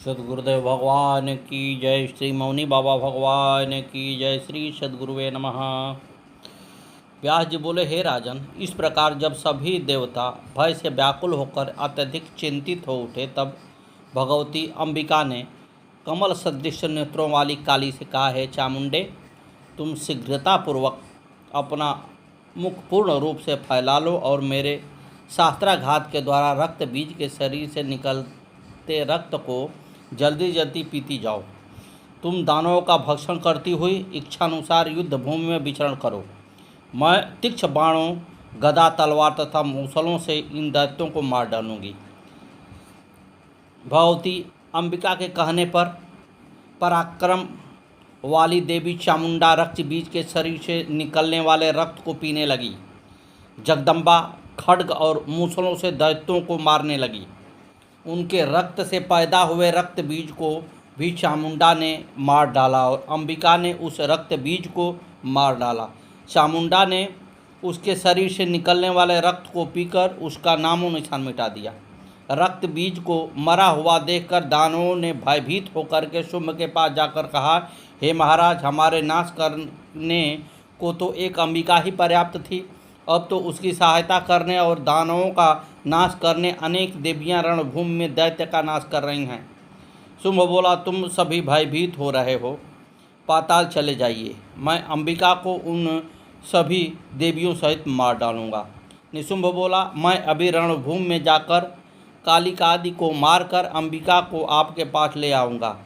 सद्गुरुदेव भगवान की जय। श्री मौनी बाबा भगवान की जय। श्री सद्गुरुवे नमः। व्यास जी बोले, हे राजन, इस प्रकार जब सभी देवता भय से व्याकुल होकर अत्यधिक चिंतित हो उठे, तब भगवती अंबिका ने कमल सदृश नेत्रों वाली काली से कहा, हे चामुंडे, तुम शीघ्रतापूर्वक अपना मुख पूर्ण रूप से फैला लो और मेरे शास्त्राघात के द्वारा रक्त बीज के शरीर से निकलते रक्त को जल्दी जल्दी पीती जाओ। तुम दानवों का भक्षण करती हुई इच्छानुसार युद्ध भूमि में विचरण करो। मैं तीक्ष्ण बाणों, गदा, तलवार तथा मूसलों से इन दैत्यों को मार डालूंगी। भगवती अंबिका के कहने पर पराक्रम वाली देवी चामुंडा रक्त बीज के शरीर से निकलने वाले रक्त को पीने लगी। जगदम्बा खड्ग और मूसलों से दैत्यों को मारने लगी। उनके रक्त से पैदा हुए रक्त बीज को भी चामुंडा ने मार डाला और अंबिका ने उस रक्त बीज को मार डाला। चामुंडा ने उसके शरीर से निकलने वाले रक्त को पीकर उसका नामो निशान मिटा दिया। रक्त बीज को मरा हुआ देखकर दानवों ने भयभीत होकर के शुंभ के पास जाकर कहा, हे महाराज, हमारे नाश करने को तो एक अंबिका ही पर्याप्त थी। अब तो उसकी सहायता करने और दानवों का नाश करने अनेक देवियां रणभूमि में दैत्य का नाश कर रही हैं। शुंभ बोला, तुम सभी भयभीत हो रहे हो, पाताल चले जाइए। मैं अंबिका को उन सभी देवियों सहित मार डालूंगा। निशुंभ बोला, मैं अभी रणभूमि में जाकर कालिका आदि को मारकर अंबिका को आपके पास ले आऊँगा।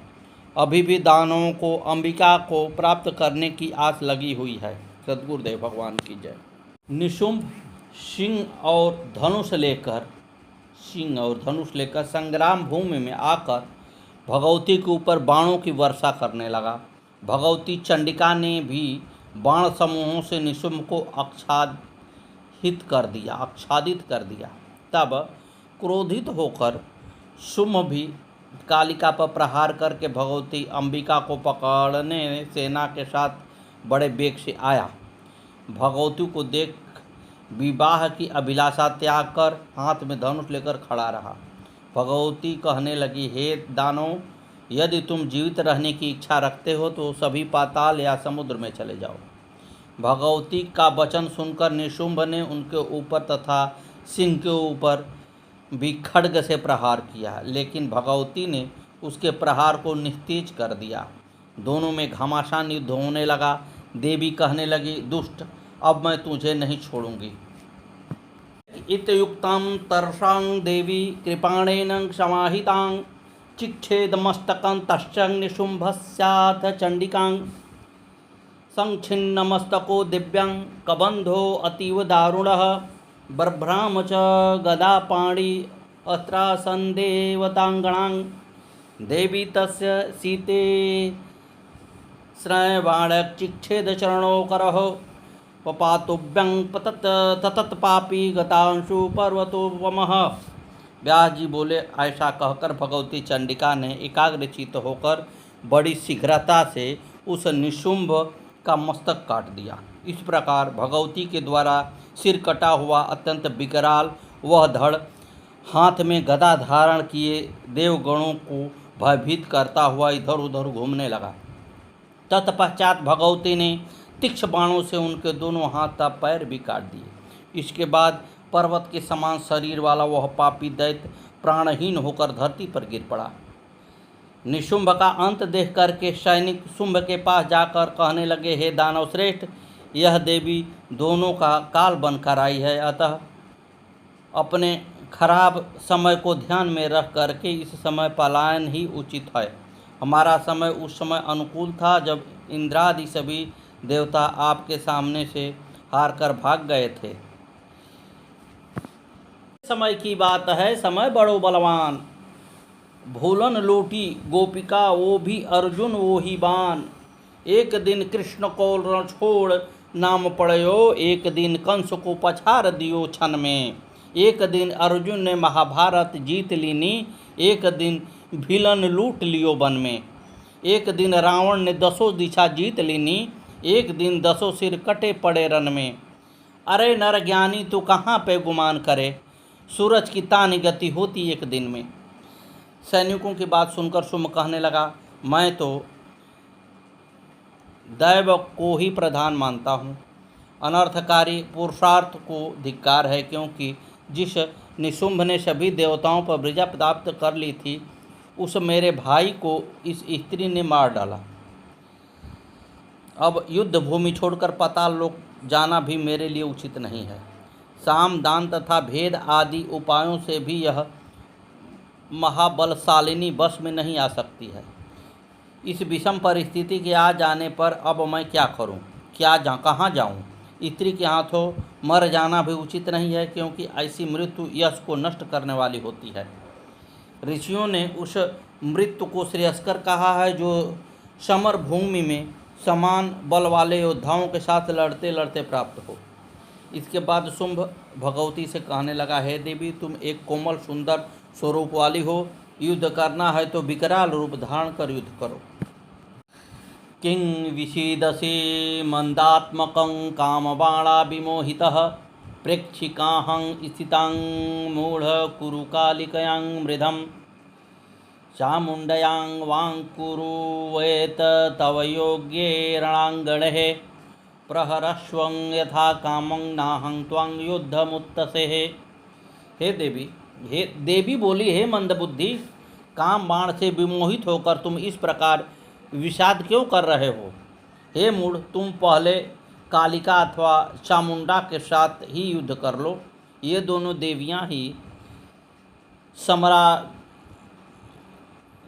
अभी भी दानवों को अंबिका को प्राप्त करने की आस लगी हुई है। सद्गुरुदेव भगवान की जय। निशुंभ सिंह और धनुष लेकर संग्राम भूमि में आकर भगवती के ऊपर बाणों की वर्षा करने लगा। भगवती चंडिका ने भी बाण समूहों से निशुंभ को आच्छादित कर दिया। तब क्रोधित होकर शुंभ भी कालिका पर प्रहार करके भगवती अंबिका को पकड़ने सेना के साथ बड़े वेग से आया। भगवती को देख विवाह की अभिलाषा त्याग कर हाथ में धनुष लेकर खड़ा रहा। भगवती कहने लगी, हे दानव, यदि तुम जीवित रहने की इच्छा रखते हो तो सभी पाताल या समुद्र में चले जाओ। भगवती का वचन सुनकर निशुंभ ने उनके ऊपर तथा सिंह के ऊपर भी खड्ग से प्रहार किया, लेकिन भगवती ने उसके प्रहार को निस्तेज कर दिया। दोनों में घमासान युद्ध होने लगा। देवी कहने लगी, दुष्ट, अब मैं तुझे नहीं छोड़ूंगी। इतयुक्तं तरसां देवी कृपाणेन समाहितां चिच्छेदमस्तकं तस्य निशुम्भस्याथ चण्डिकां संच्छिन्नमस्तको दिव्यं कबन्धो अतीव दारुणः बभ्राम च गदापाणि अस्त्रासन्देवताङ्गणां देवी तस्य सीते श्रयबाणचिच्छेदचरणोकरः पपातुभ्यं ततत पापी गतांशु पर्वतोपमः। व्यास जी बोले, ऐसा कहकर भगवती चंडिका ने एकाग्रचित्त होकर बड़ी शीघ्रता से उस निशुंभ का मस्तक काट दिया। इस प्रकार भगवती के द्वारा सिर कटा हुआ अत्यंत विकराल वह धड़ हाथ में गदा धारण किए देवगणों को भयभीत करता हुआ इधर उधर घूमने लगा। तत्पश्चात भगवती ने तीक्ष्ण बाणों से उनके दोनों हाथ तथा पैर भी काट दिए। इसके बाद पर्वत के समान शरीर वाला वह पापी दैत्य प्राणहीन होकर धरती पर गिर पड़ा। निशुंभ का अंत देख करके सैनिक शुंभ के पास जाकर कहने लगे, हे दानव श्रेष्ठ, यह देवी दोनों का काल बनकर आई है, अतः अपने खराब समय को ध्यान में रख करके इस समय पलायन ही उचित है। हमारा समय उस समय अनुकूल था जब इंद्रादि सभी देवता आपके सामने से हार कर भाग गए थे। समय की बात है, समय बड़ो बलवान, भूलन लूटी गोपिका वो भी अर्जुन वो ही बान। एक दिन कृष्ण को रण छोड़ नाम पड़यो, एक दिन कंस को पछाड़ दियो क्षण में। एक दिन अर्जुन ने महाभारत जीत लीनी, एक दिन भीलन लूट लियो वन में। एक दिन रावण ने 10 दिशा जीत लीनी, एक दिन 10 सिर कटे पड़े रन में। अरे नर ज्ञानी, तू कहाँ पे गुमान करे, सूरज की तानी गति होती एक दिन में। सैनिकों की बात सुनकर शुंभ कहने लगा, मैं तो दैव को ही प्रधान मानता हूँ। अनर्थकारी पुरुषार्थ को धिक्कार है, क्योंकि जिस निशुंभ ने सभी देवताओं पर विजय प्राप्त कर ली थी, उस मेरे भाई को इस स्त्री ने मार डाला। अब युद्ध भूमि छोड़कर पाताल लोक जाना भी मेरे लिए उचित नहीं है। साम दान तथा भेद आदि उपायों से भी यह महाबलशालिनी बस में नहीं आ सकती है। इस विषम परिस्थिति के आ जाने पर अब मैं क्या करूं? कहाँ जाऊं? स्त्री के हाथों मर जाना भी उचित नहीं है, क्योंकि ऐसी मृत्यु यश को नष्ट करने वाली होती है। ऋषियों ने उस मृत्यु को श्रेयस्कर कहा है जो समर भूमि में समान बल वाले योद्धाओं के साथ लड़ते लड़ते प्राप्त हो। इसके बाद शुंभ भगवती से कहने लगा, हे देवी, तुम एक कोमल सुंदर स्वरूप वाली हो। युद्ध करना है तो विकराल रूप धारण कर युद्ध करो। किं विषीदसि मंदात्मकं कामबाणा विमोहितः प्रेक्षिकाहं स्थितां मूढ़ कुरु कालिकयां मृधं चामुण्डयां वाङ्कुरुवेत तव योग्ये रणाङ्गणे प्रहरस्वं यथा कामं नाहं त्वां युद्धमुत्तसेः। हे देवी बोली, हे मंदबुद्धि, काम बाण से विमोहित होकर तुम इस प्रकार विषाद क्यों कर रहे हो? हे मूढ़, तुम पहले कालिका अथवा चामुंडा के साथ ही युद्ध कर लो। ये दोनों देवियां ही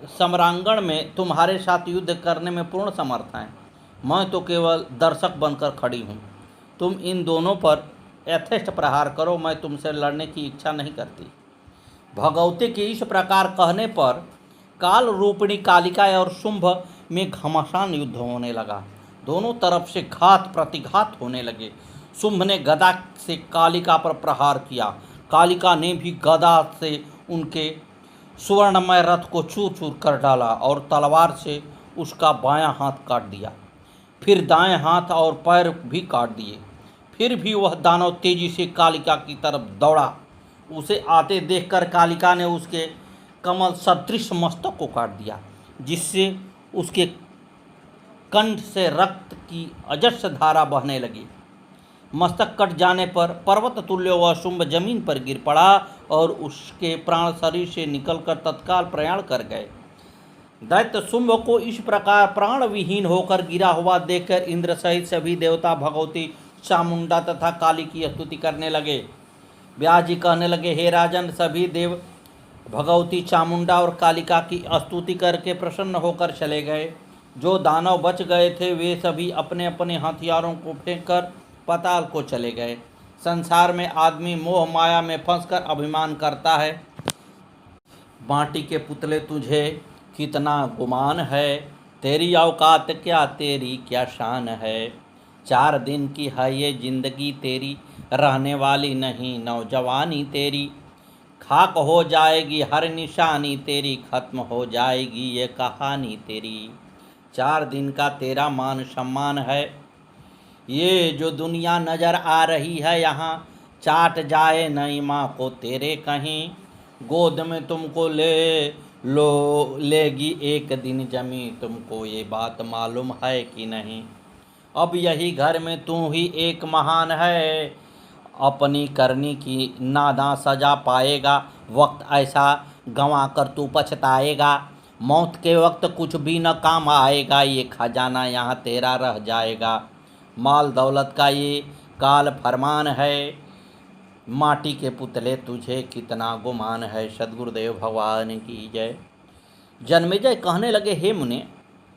सम्रांगण में तुम्हारे साथ युद्ध करने में पूर्ण समर्थ हैं। मैं तो केवल दर्शक बनकर खड़ी हूँ। तुम इन दोनों पर यथेष्ट प्रहार करो, मैं तुमसे लड़ने की इच्छा नहीं करती। भगवती के इस प्रकार कहने पर काल रूपिणी कालिका और शुंभ में घमासान युद्ध होने लगा। दोनों तरफ से घात प्रतिघात होने लगे। शुंभ ने गदा से कालिका पर प्रहार किया। कालिका ने भी गदा से उनके सुवर्णमय रथ को चूर चूर कर डाला और तलवार से उसका बायां हाथ काट दिया। फिर दाएं हाथ और पैर भी काट दिए। फिर भी वह दानव तेजी से कालिका की तरफ दौड़ा। उसे आते देखकर कालिका ने उसके कमल सदृश मस्तक को काट दिया, जिससे उसके कंठ से रक्त की अजस्र धारा बहने लगी। मस्तक कट जाने पर पर्वत तुल्य वह शुंभ जमीन पर गिर पड़ा और उसके प्राण शरीर से निकलकर तत्काल प्रयाण कर गए। दैत्य शुंभ को इस प्रकार प्राण विहीन होकर गिरा हुआ देखकर इंद्र सहित सभी देवता भगवती चामुंडा तथा काली की स्तुति करने लगे। व्यास जी कहने लगे, हे राजन, सभी देव भगवती चामुंडा और कालिका की स्तुति करके प्रसन्न होकर चले गए। जो दानव बच गए थे वे सभी अपने अपने हथियारों को फेंककर पाताल को चले गए। संसार में आदमी मोह माया में फंसकर अभिमान करता है। माटी के पुतले, तुझे कितना गुमान है, तेरी औकात क्या, तेरी क्या शान है। 4 दिन की है ये जिंदगी तेरी, रहने वाली नहीं नौजवानी तेरी। खाक हो जाएगी हर निशानी तेरी, खत्म हो जाएगी ये कहानी तेरी। 4 दिन का तेरा मान सम्मान है, ये जो दुनिया नज़र आ रही है यहाँ, चाट जाए नई माँ को तेरे कहीं। गोद में तुमको लेगी एक दिन जमी, तुमको ये बात मालूम है कि नहीं। अब यही घर में तू ही एक महान है, अपनी करनी की नादा सजा पाएगा। वक्त ऐसा गंवा कर तू पछताएगा, मौत के वक्त कुछ भी न काम आएगा। ये खजाना यहाँ तेरा रह जाएगा, माल दौलत का ये काल फरमान है। माटी के पुतले, तुझे कितना गुमान है। सद्गुरुदेव भगवान की जय। जन्मेजय कहने लगे, हे मुने,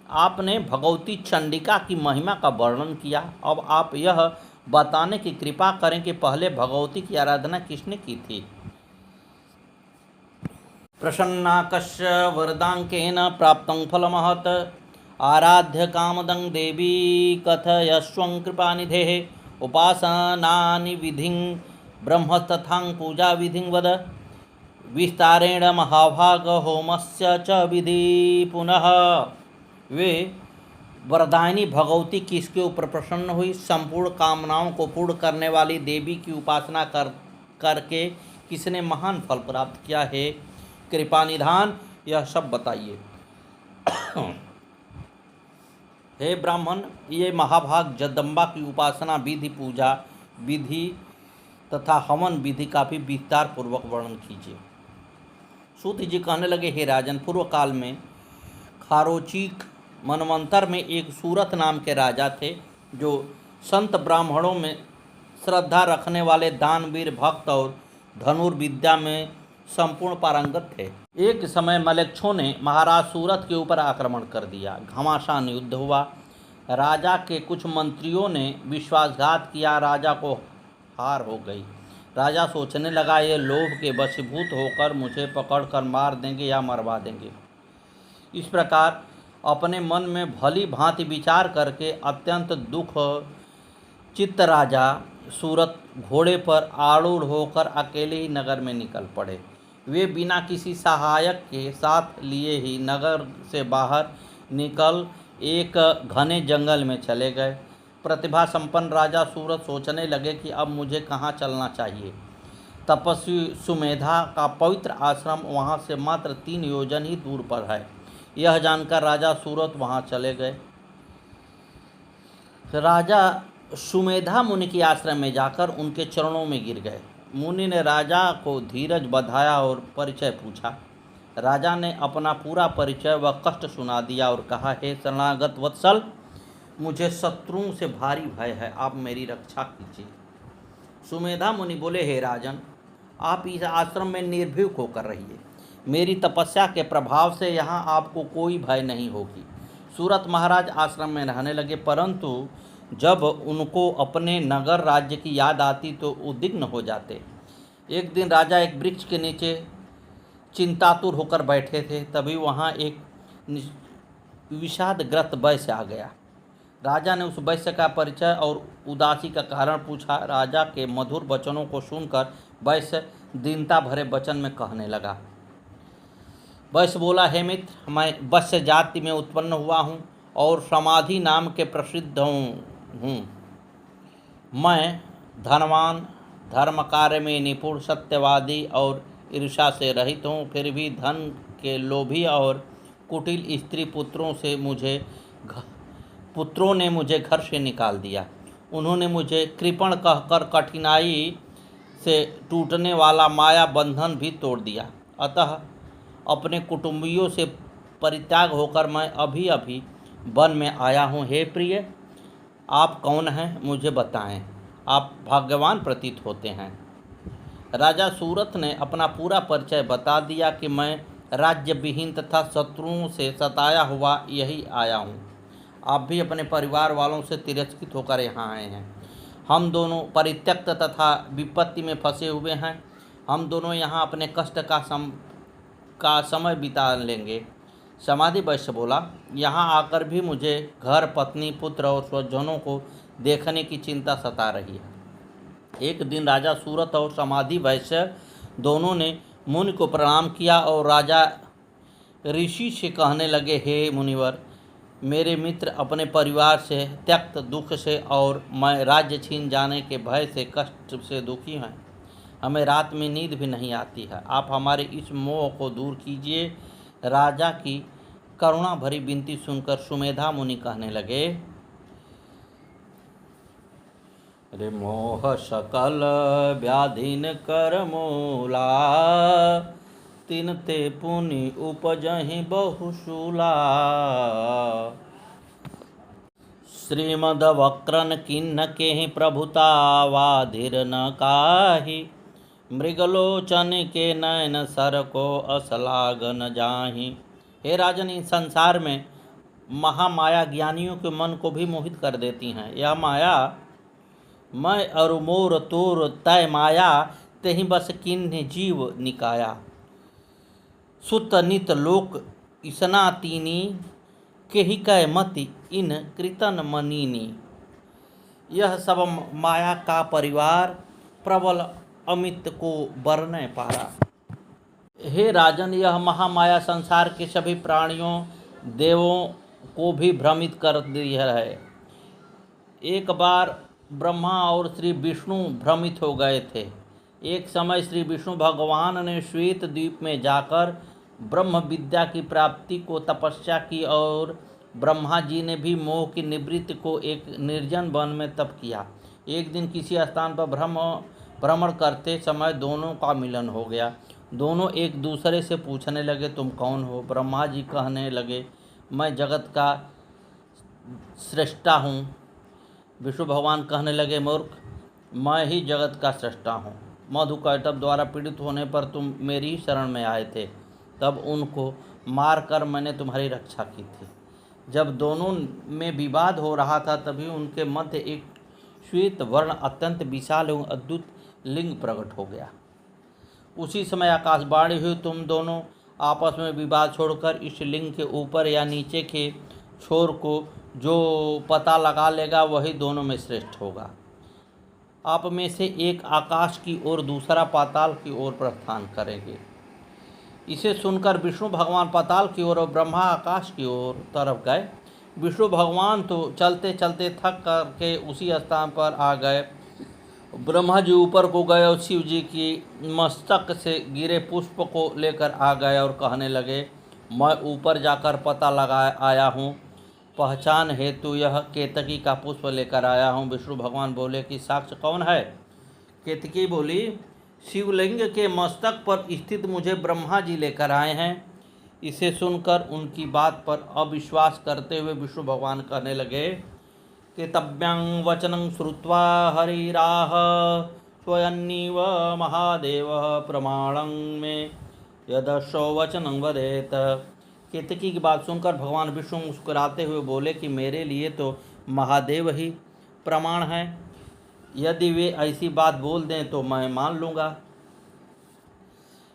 आपने भगवती चंडिका की महिमा का वर्णन किया। अब आप यह बताने की कृपा करें कि पहले भगवती की आराधना किसने की थी। प्रसन्नाकस्य वरदांकेन प्राप्तं फलमहत्, आराध्य कामदं देवी कथयस्वं कृपानिधेः। उपासनानि विधिं ब्रह्मस्तथां पूजा विधिं वद, विस्तारेण महाभाग होमस्य च विधि पुनः। वे वरदायिनी भगवती किसके ऊपर प्रसन्न हुई? संपूर्ण कामनाओं को पूर्ण करने वाली देवी की उपासना करके किसने महान फल प्राप्त किया है। कृपा निधान, यह सब बताइए। हे ब्राह्मण, ये महाभाग जगदम्बा की उपासना विधि, पूजा विधि तथा हवन विधि का भी विस्तार पूर्वक वर्णन कीजिए। सूत जी कहने लगे, हे राजन, पूर्व काल में खारोचीक मनवंतर में एक सूरत नाम के राजा थे, जो संत ब्राह्मणों में श्रद्धा रखने वाले, दानवीर, भक्त और धनुर्विद्या में संपूर्ण पारंगत थे। एक समय मलेच्छों ने महाराज सूरत के ऊपर आक्रमण कर दिया। घमासान युद्ध हुआ। राजा के कुछ मंत्रियों ने विश्वासघात किया। राजा को हार हो गई। राजा सोचने लगा, ये लोभ के वशीभूत होकर मुझे पकड़कर मार देंगे या मरवा देंगे। इस प्रकार अपने मन में भली भांति विचार करके अत्यंत दुख चित्त राजा सूरत घोड़े पर आरूढ़ होकर अकेले ही नगर में निकल पड़े। वे बिना किसी सहायक के साथ लिए ही नगर से बाहर निकल एक घने जंगल में चले गए। प्रतिभा संपन्न राजा सूरत सोचने लगे कि अब मुझे कहाँ चलना चाहिए। तपस्वी सुमेधा का पवित्र आश्रम वहाँ से मात्र 3 योजन ही दूर पर है। यह जानकर राजा सूरत वहाँ चले गए। राजा सुमेधा मुनि के आश्रम में जाकर उनके चरणों में गिर गए। मुनि ने राजा को धीरज बधाया और परिचय पूछा। राजा ने अपना पूरा परिचय व कष्ट सुना दिया और कहा, हे शरणागत वत्सल, मुझे शत्रुओं से भारी भय है, आप मेरी रक्षा कीजिए। सुमेधा मुनि बोले, हे राजन, आप इस आश्रम में निर्भीक होकर रहिए। मेरी तपस्या के प्रभाव से यहाँ आपको कोई भय नहीं होगी। सूरत महाराज आश्रम में रहने लगे, परंतु जब उनको अपने नगर राज्य की याद आती तो उद्विग्न हो जाते। एक दिन राजा एक वृक्ष के नीचे चिंतातुर होकर बैठे थे। तभी वहाँ एक विषादग्रस्त वैश्य आ गया। राजा ने उस वैश्य का परिचय और उदासी का कारण पूछा। राजा के मधुर वचनों को सुनकर वैश्य दीनता भरे वचन में कहने लगा। वैश्य बोला, हे मित्र, मैं वैश्य जाति में उत्पन्न हुआ हूँ और समाधि नाम के प्रसिद्ध हूँ। मैं धनवान, धर्म कार्य में निपुण, सत्यवादी और ईर्ष्या से रहित हूँ। फिर भी धन के लोभी और कुटिल स्त्री पुत्रों ने मुझे घर से निकाल दिया। उन्होंने मुझे कृपण कहकर कठिनाई से टूटने वाला माया बंधन भी तोड़ दिया। अतः अपने कुटुंबियों से परित्याग होकर मैं अभी अभी वन में आया हूँ। हे प्रिय, आप कौन हैं, मुझे बताएं। आप भाग्यवान प्रतीत होते हैं। राजा सूरत ने अपना पूरा परिचय बता दिया कि मैं राज्य विहीन तथा शत्रुओं से सताया हुआ यही आया हूँ। आप भी अपने परिवार वालों से तिरस्कृत होकर यहाँ आए हैं। हम दोनों परित्यक्त तथा विपत्ति में फंसे हुए हैं। हम दोनों यहाँ अपने कष्ट का समय बिता लेंगे। समाधि वैश्य बोला, यहाँ आकर भी मुझे घर, पत्नी, पुत्र और स्वजनों को देखने की चिंता सता रही है। एक दिन राजा सूरत और समाधि वैश्य दोनों ने मुनि को प्रणाम किया और राजा ऋषि से कहने लगे, हे मुनिवर, मेरे मित्र अपने परिवार से त्यक्त, दुख से और मैं राज्य छीन जाने के भय से, कष्ट से दुखी हैं। हमें रात में नींद भी नहीं आती है। आप हमारे इस मोह को दूर कीजिए। राजा की करुणा भरी विनती सुनकर सुमेधा मुनि कहने लगे, रे मोह सकल व्याधिन कर मूला, तिनते पुनि उपजहि बहुशूला। श्रीमद वक्रन किन्न केहि प्रभुता, वाधिर न काही, मृगलोचन के नयन सर को असलाग न जाहि। हे राजन, इस संसार में महामाया ज्ञानियों के मन को भी मोहित कर देती हैं। यह माया मैं और मोर तोर तय माया, तेहि बस किन्ह जीव निकाया। सुत नित लोक इसना तीनी, केहि कै मति इन कृतन मनीनी। यह सब माया का परिवार प्रबल अमित को बरने पारा। हे राजन, यह महामाया संसार के सभी प्राणियों, देवों को भी भ्रमित कर दी है। एक बार ब्रह्मा और श्री विष्णु भ्रमित हो गए थे। एक समय श्री विष्णु भगवान ने श्वेत द्वीप में जाकर ब्रह्म विद्या की प्राप्ति को तपस्या की और ब्रह्मा जी ने भी मोह की निवृत्ति को एक निर्जन वन में तप किया। एक दिन किसी स्थान पर भ्रमण करते समय दोनों का मिलन हो गया। दोनों एक दूसरे से पूछने लगे, तुम कौन हो? ब्रह्मा जी कहने लगे, मैं जगत का सृष्टा हूँ। विष्णु भगवान कहने लगे, मूर्ख, मैं ही जगत का सृष्टा हूँ। मधुकैटभ द्वारा पीड़ित होने पर तुम मेरी शरण में आए थे, तब उनको मारकर मैंने तुम्हारी रक्षा की थी। जब दोनों में विवाद हो रहा था तभी उनके मध्य एक श्वेत वर्ण अत्यंत विशाल एवं अद्भुत लिंग प्रकट हो गया। उसी समय आकाशवाणी हुई, तुम दोनों आपस में विवाद छोड़कर इस लिंग के ऊपर या नीचे के छोर को जो पता लगा लेगा वही दोनों में श्रेष्ठ होगा। आप में से एक आकाश की ओर, दूसरा पाताल की ओर प्रस्थान करेंगे। इसे सुनकर विष्णु भगवान पाताल की ओर और ब्रह्मा आकाश की ओर तरफ गए। विष्णु भगवान तो चलते चलते थक करके उसी स्थान पर आ गए। ब्रह्मा जी ऊपर को गए और शिव जी की मस्तक से गिरे पुष्प को लेकर आ गए और कहने लगे, मैं ऊपर जाकर पता लगा आया हूँ, पहचान हेतु यह केतकी का पुष्प लेकर आया हूँ। विष्णु भगवान बोले कि साक्ष्य कौन है? केतकी बोली, शिवलिंग के मस्तक पर स्थित मुझे ब्रह्मा जी लेकर आए हैं। इसे सुनकर उनकी बात पर अविश्वास करते हुए विष्णु भगवान कहने लगे, केतव्यं वचनं श्रुत्वा हरिराह स्वयन्निव महादेव प्रमाणं मे यदशो वचनं वदेत। केतकी की बात सुनकर भगवान विष्णु मुस्कुराते हुए बोले कि मेरे लिए तो महादेव ही प्रमाण है, यदि वे ऐसी बात बोल दें तो मैं मान लूँगा।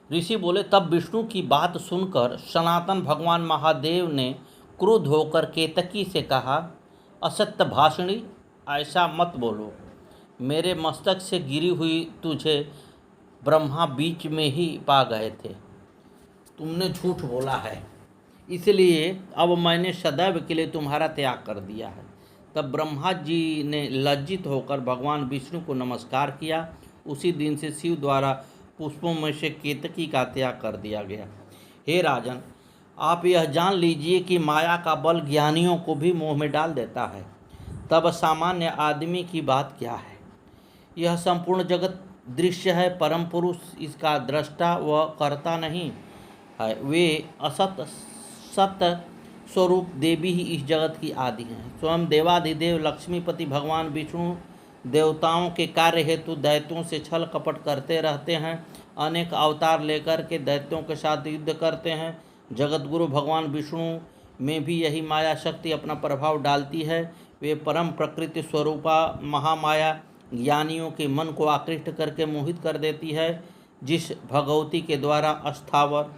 ऋषि बोले, तब विष्णु की बात सुनकर सनातन भगवान महादेव ने क्रुद्ध होकर केतकी से कहा, असत्य भाषिणी, ऐसा मत बोलो। मेरे मस्तक से गिरी हुई तुझे ब्रह्मा बीच में ही पा गए थे। तुमने झूठ बोला है, इसलिए अब मैंने सदैव के लिए तुम्हारा त्याग कर दिया है। तब ब्रह्मा जी ने लज्जित होकर भगवान विष्णु को नमस्कार किया। उसी दिन से शिव द्वारा पुष्पों में से केतकी का त्याग कर दिया गया। हे राजन, आप यह जान लीजिए कि माया का बल ज्ञानियों को भी मोह में डाल देता है, तब सामान्य आदमी की बात क्या है। यह संपूर्ण जगत दृश्य है, परम पुरुष इसका दृष्टा व कर्ता नहीं है। वे असत सत्य स्वरूप देवी ही इस जगत की आदि हैं। स्वयं देवाधिदेव लक्ष्मीपति भगवान विष्णु देवताओं के कार्य हेतु दैत्यों से छल कपट करते रहते हैं। अनेक अवतार लेकर के दैत्यों के साथ युद्ध करते हैं। जगतगुरु भगवान विष्णु में भी यही माया शक्ति अपना प्रभाव डालती है। वे परम प्रकृति स्वरूपा महामाया ज्ञानियों के मन को आकृष्ट करके मोहित कर देती है। जिस भगवती के द्वारा अस्थावर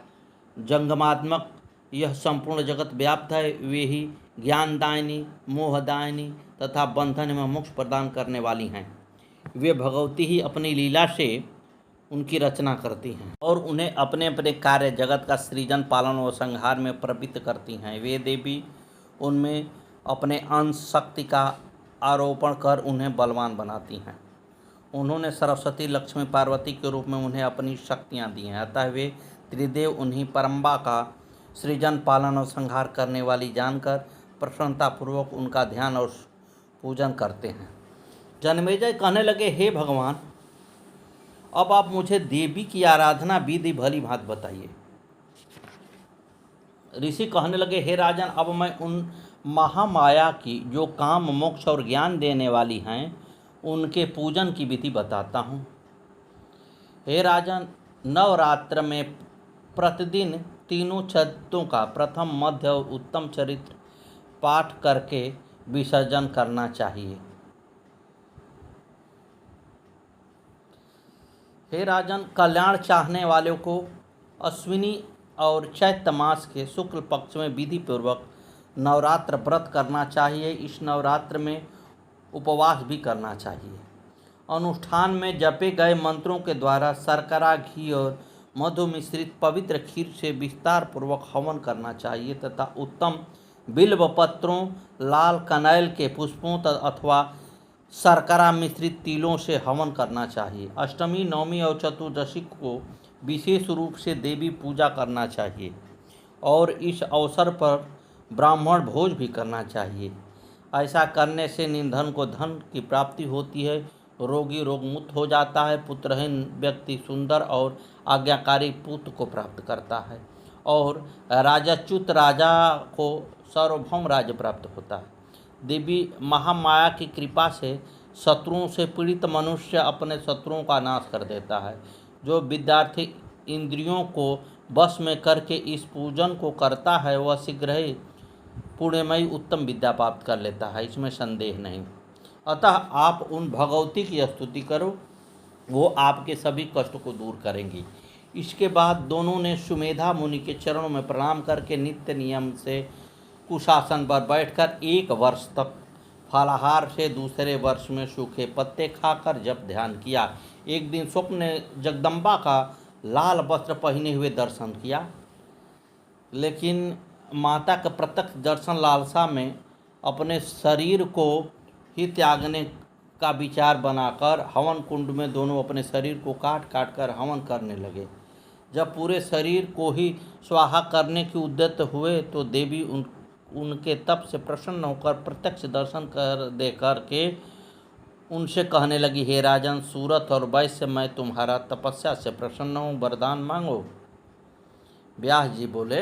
जंगमात्मक यह संपूर्ण जगत व्याप्त है, वे ही ज्ञानदायिनी, मोहदायिनी तथा बंधन में मोक्ष प्रदान करने वाली हैं। वे भगवती ही अपनी लीला से उनकी रचना करती हैं और उन्हें अपने अपने कार्य जगत का सृजन, पालन और संहार में प्रवृत्त करती हैं। वे देवी उनमें अपने अंश शक्ति का आरोपण कर उन्हें बलवान बनाती हैं। उन्होंने सरस्वती, लक्ष्मी, पार्वती के रूप में उन्हें अपनी शक्तियाँ दी हैं। अतः वे त्रिदेव उन्हीं परम्बा का सृजन, पालन और संहार करने वाली जानकर प्रसन्नतापूर्वक उनका ध्यान और पूजन करते हैं। जन्मेजय कहने लगे, हे भगवान, अब आप मुझे देवी की आराधना विधि भली भांति बताइए। ऋषि कहने लगे, हे राजन, अब मैं उन महामाया की जो काम, मोक्ष और ज्ञान देने वाली हैं, उनके पूजन की विधि बताता हूँ। हे राजन, नवरात्र में प्रतिदिन तीनों चरित्रों का प्रथम, मध्य और उत्तम चरित्र पाठ करके विसर्जन करना चाहिए। हे राजन, कल्याण चाहने वालों को अश्विनी और चैत्र मास के शुक्ल पक्ष में विधि पूर्वक नवरात्र व्रत करना चाहिए। इस नवरात्र में उपवास भी करना चाहिए। अनुष्ठान में जपे गए मंत्रों के द्वारा शर्करा, घी और मधु मिश्रित पवित्र खीर से विस्तार पूर्वक हवन करना चाहिए तथा उत्तम बिल्व पत्रों, लाल कनैल के पुष्पों अथवा शर्करा मिश्रित तिलों से हवन करना चाहिए। अष्टमी, नवमी और चतुर्दशी को विशेष रूप से देवी पूजा करना चाहिए और इस अवसर पर ब्राह्मण भोज भी करना चाहिए। ऐसा करने से निर्धन को धन की प्राप्ति होती है, रोगी रोग मुक्त हो जाता है, पुत्रहीन व्यक्ति सुंदर और आज्ञाकारी पुत्र को प्राप्त करता है और राजाच्युत राजा को सार्वभौम राज्य प्राप्त होता है। देवी महामाया की कृपा से शत्रुओं से पीड़ित मनुष्य अपने शत्रुओं का नाश कर देता है। जो विद्यार्थी इंद्रियों को वश में करके इस पूजन को करता है वह शीघ्र ही पुण्यमयी उत्तम विद्या प्राप्त कर लेता है, इसमें संदेह नहीं। अतः आप उन भगवती की स्तुति करो, वो आपके सभी कष्ट को दूर करेंगी। इसके बाद दोनों ने सुमेधा मुनि के चरणों में प्रणाम करके नित्य नियम से कुशासन पर बैठकर 1 वर्ष तक फलाहार से दूसरे वर्ष में सूखे पत्ते खाकर जप ध्यान किया। एक दिन स्वप्न ने जगदम्बा का लाल वस्त्र पहने हुए दर्शन किया, लेकिन माता के प्रत्यक्ष दर्शन लालसा में अपने शरीर को ही त्यागने का विचार बनाकर हवन कुंड में दोनों अपने शरीर को काट काट कर हवन करने लगे। जब पूरे शरीर को ही स्वाहा करने के उद्यत हुए तो देवी उनके तप से प्रसन्न होकर प्रत्यक्ष दर्शन कर देकर के उनसे कहने लगी, हे राजन सूरत और वैश्य, मैं तुम्हारा तपस्या से प्रसन्न हूँ, वरदान मांगो। व्यास जी बोले।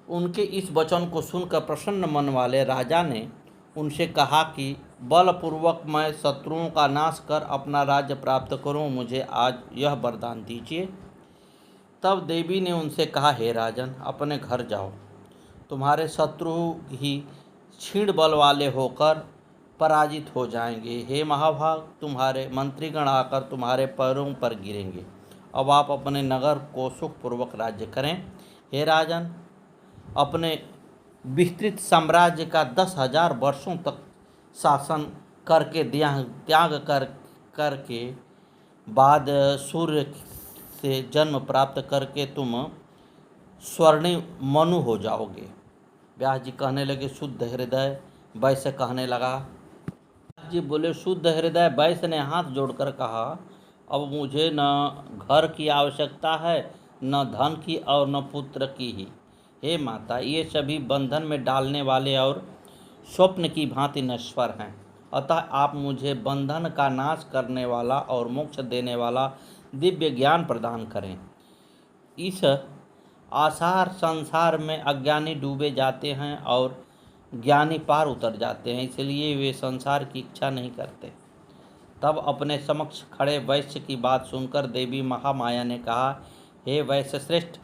उनके इस वचन को सुनकर प्रसन्न मन वाले राजा ने उनसे कहा कि बलपूर्वक मैं शत्रुओं का नाश कर अपना राज्य प्राप्त करूं, मुझे आज यह वरदान दीजिए। तब देवी ने उनसे कहा, हे राजन, अपने घर जाओ, तुम्हारे शत्रु ही क्षीण बल वाले होकर पराजित हो जाएंगे। हे महाभाग, तुम्हारे मंत्रीगण आकर तुम्हारे पैरों पर गिरेंगे। अब आप अपने नगर को सुखपूर्वक राज्य करें। हे राजन, अपने विस्तृत साम्राज्य का 10,000 वर्षों तक शासन करके त्याग करके बाद सूर्य से जन्म प्राप्त करके तुम स्वर्णिम मनु हो जाओगे। व्यास जी कहने लगे, शुद्ध हृदय वैश्य कहने लगा। व्यास जी बोले, शुद्ध हृदय वैश्य ने हाथ जोड़कर कहा, अब मुझे न घर की आवश्यकता है, न धन की और न पुत्र की ही। हे माता, ये सभी बंधन में डालने वाले और स्वप्न की भांति नश्वर हैं, अतः आप मुझे बंधन का नाश करने वाला और मोक्ष देने वाला दिव्य ज्ञान प्रदान करें। इस आसार संसार में अज्ञानी डूबे जाते हैं और ज्ञानी पार उतर जाते हैं, इसलिए वे संसार की इच्छा नहीं करते। तब अपने समक्ष खड़े वैश्य की बात सुनकर देवी महामाया ने कहा, हे वैश्य श्रेष्ठ,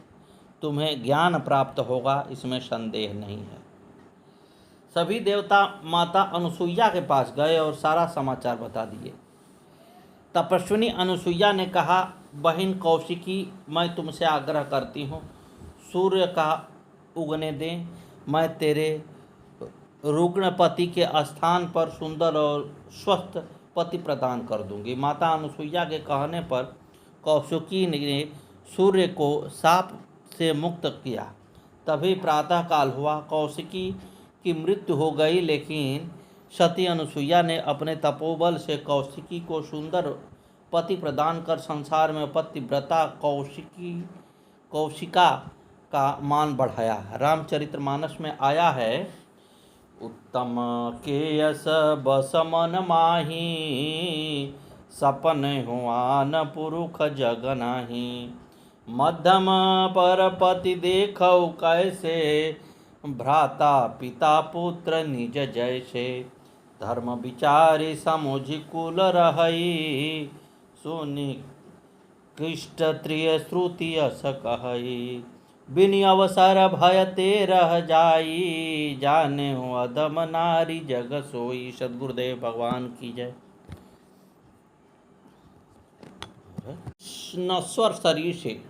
तुम्हें ज्ञान प्राप्त होगा, इसमें संदेह नहीं है। सभी देवता माता अनुसुईया के पास गए और सारा समाचार बता दिए। तपस्विनी अनुसुईया ने कहा, बहन कौशिकी, मैं तुमसे आग्रह करती हूँ, सूर्य का उगने दें, मैं तेरे रुग्ण पति के स्थान पर सुंदर और स्वस्थ पति प्रदान कर दूंगी। माता अनुसुईया के कहने पर कौशिकी ने सूर्य को शाप से मुक्त किया। तभी प्रातःकाल हुआ। कौशिकी की मृत्यु हो गई, लेकिन सती अनुसुईया ने अपने तपोबल से कौशिकी को सुंदर पति प्रदान कर संसार में पतिव्रता कौशिका का मान बढ़ाया। रामचरितमानस में आया है, उत्तम के यश बस मन माही, सपन हुआन पुरुष जग नाही। मध्यम पर पति देखौ कैसे, भ्राता पिता पुत्र निज जैसे। धर्म विचारी समुझि कुल रहई, सुनि कृष्ट त्रिय श्रुति अस कहई। बिन अवसर भयते रह जाई, जाने हो अदम नारी जग सोई। सद्गुरुदेव भगवान की जय। नश्वर शरीर से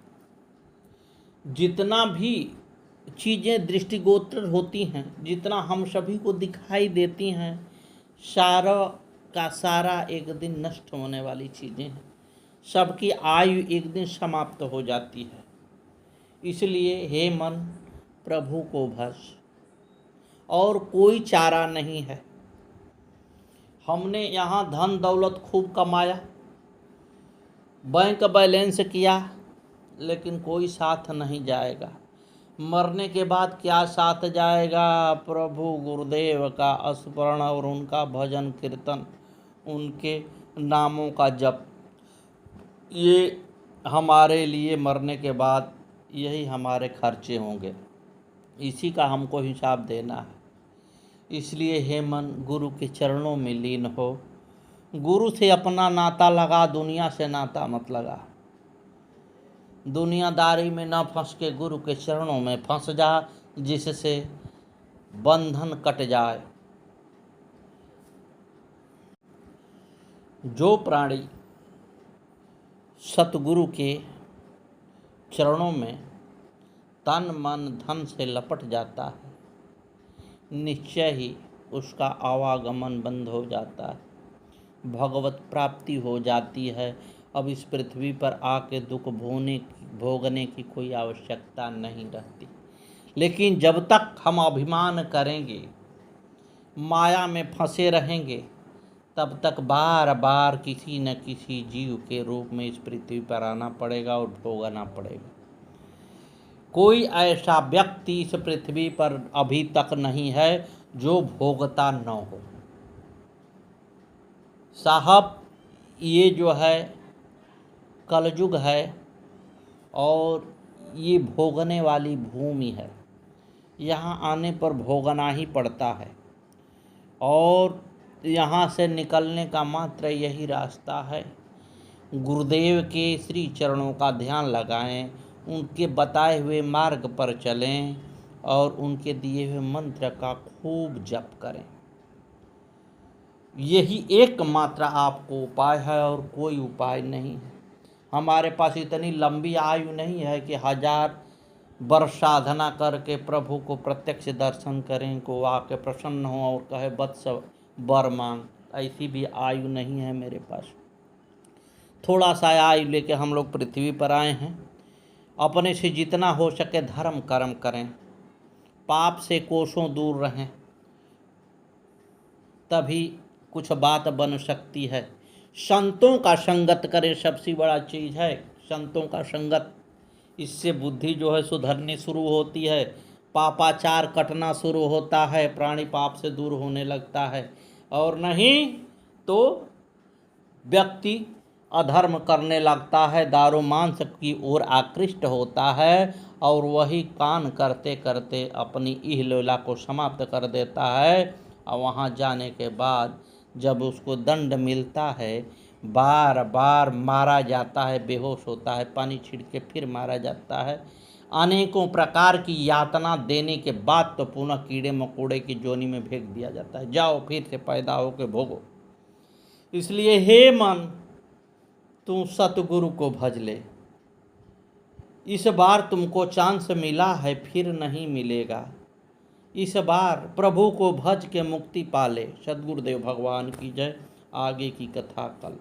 जितना भी चीज़ें दृष्टिगोचर होती हैं, जितना हम सभी को दिखाई देती हैं, सारा का सारा एक दिन नष्ट होने वाली चीज़ें हैं। सबकी आयु एक दिन समाप्त हो जाती है। इसलिए हे मन, प्रभु को भज, और कोई चारा नहीं है। हमने यहाँ धन दौलत खूब कमाया, बैंक बैलेंस किया, लेकिन कोई साथ नहीं जाएगा। मरने के बाद क्या साथ जाएगा? प्रभु गुरुदेव का स्मरण और उनका भजन कीर्तन, उनके नामों का जप। ये हमारे लिए मरने के बाद यही हमारे खर्चे होंगे, इसी का हमको हिसाब देना है। इसलिए हे मन, गुरु के चरणों में लीन हो। गुरु से अपना नाता लगा, दुनिया से नाता मत लगा। दुनियादारी में न फंस के गुरु के चरणों में फंस जा, जिससे बंधन कट जाए। जो प्राणी सतगुरु के चरणों में तन मन धन से लपट जाता है, निश्चय ही उसका आवागमन बंद हो जाता है, भगवत प्राप्ति हो जाती है। अब इस पृथ्वी पर आके दुख भोगने की कोई आवश्यकता नहीं रहती। लेकिन जब तक हम अभिमान करेंगे, माया में फंसे रहेंगे, तब तक बार बार किसी न किसी जीव के रूप में इस पृथ्वी पर आना पड़ेगा और भोगना पड़ेगा। कोई ऐसा व्यक्ति इस पृथ्वी पर अभी तक नहीं है जो भोगता न हो। साहब, ये जो है कलयुग है और ये भोगने वाली भूमि है। यहाँ आने पर भोगना ही पड़ता है और यहाँ से निकलने का मात्र यही रास्ता है। गुरुदेव के श्री चरणों का ध्यान लगाएं, उनके बताए हुए मार्ग पर चलें और उनके दिए हुए मंत्र का खूब जप करें। यही एकमात्र आपको उपाय है और कोई उपाय नहीं है। हमारे पास इतनी लंबी आयु नहीं है कि 1000 वर्ष साधना करके प्रभु को प्रत्यक्ष दर्शन करें, को आके प्रसन्न हो और कहे वत्स वर मांग। ऐसी भी आयु नहीं है मेरे पास। थोड़ा सा आयु लेके हम लोग पृथ्वी पर आए हैं। अपने से जितना हो सके धर्म कर्म करें, पाप से कोसों दूर रहें, तभी कुछ बात बन सकती है। संतों का संगत करें, सबसे बड़ा चीज़ है संतों का संगत। इससे बुद्धि जो है सुधरनी शुरू होती है, पापाचार कटना शुरू होता है, प्राणी पाप से दूर होने लगता है। और नहीं तो व्यक्ति अधर्म करने लगता है, दारू मांस की ओर आकृष्ट होता है और वही कान करते करते अपनी इहलीला को समाप्त कर देता है। और वहाँ जाने के बाद जब उसको दंड मिलता है, बार बार मारा जाता है, बेहोश होता है, पानी छिड़क के फिर मारा जाता है। अनेकों प्रकार की यातना देने के बाद तो पुनः कीड़े मकोड़े की जोनी में फेंक दिया जाता है, जाओ फिर से पैदा होकर भोगो। इसलिए हे मन, तू सतगुरु को भज ले। इस बार तुमको चांस मिला है, फिर नहीं मिलेगा। इस बार प्रभु को भज के मुक्ति पाले। सद्गुरुदेव भगवान की जय। आगे की कथा कल।